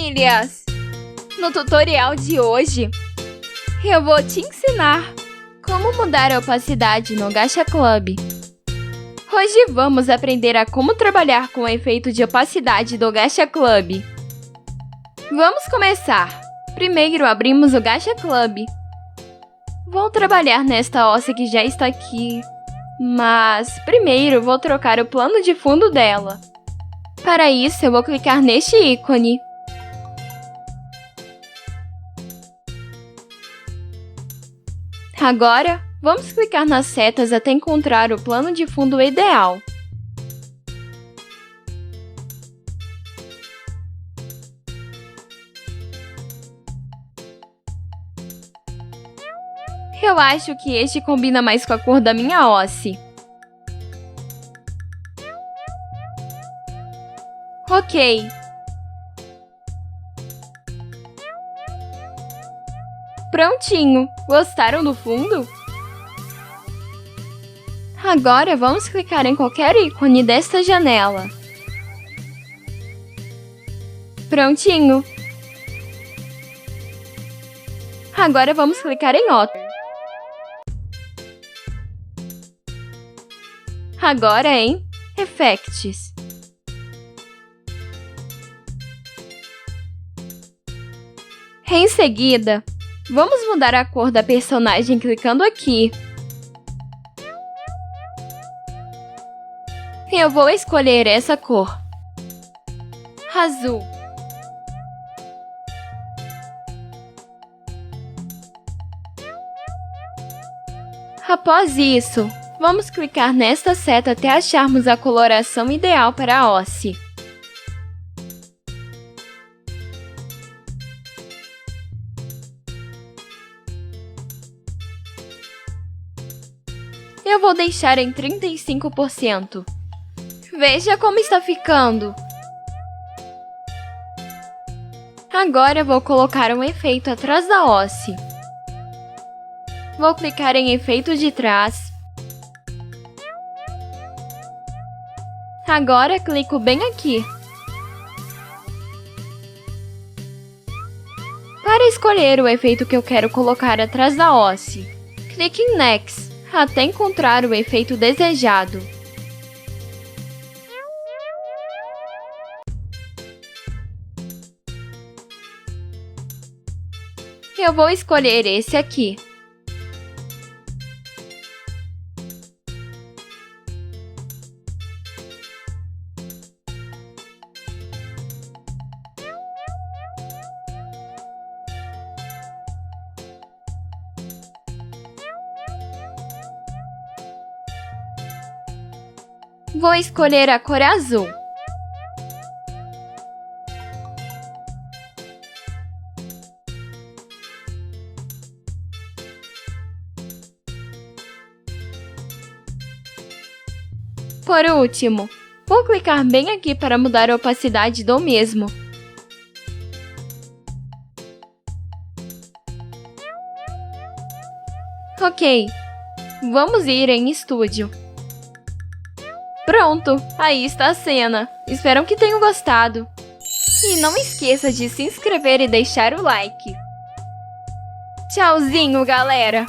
famílias! No tutorial de hoje, eu vou te ensinar como mudar a opacidade no Gacha Club. Hoje vamos aprender a como trabalhar com o efeito de opacidade do Gacha Club. Vamos começar! Primeiro abrimos o Gacha Club. Vou trabalhar nesta hoça que já está aqui, mas primeiro vou trocar o plano de fundo dela. Para isso, eu vou clicar neste ícone. Agora, vamos clicar nas setas até encontrar o plano de fundo ideal. Eu acho que este combina mais com a cor da minha hoce. Ok. Prontinho! Gostaram do fundo? Agora vamos clicar em qualquer ícone desta janela. Prontinho! Agora vamos clicar em outro. Agora em Effects. Em seguida, vamos mudar a cor da personagem clicando aqui. Eu vou escolher essa cor. Azul. Após isso, vamos clicar nesta seta até acharmos a coloração ideal para a hoce. Eu vou deixar em 35%. Veja como está ficando! Agora vou colocar um efeito atrás da hoce. Vou clicar em efeito de trás. Agora clico bem aqui. Para escolher o efeito que eu quero colocar atrás da hoce, clique em Next até encontrar o efeito desejado. Eu vou escolher esse aqui. Vou escolher a cor azul. Por último, vou clicar bem aqui para mudar a opacidade do mesmo. Ok, vamos ir em Estúdio. Pronto, aí está a cena. Espero que tenham gostado. E não esqueça de se inscrever e deixar o like. Tchauzinho, galera!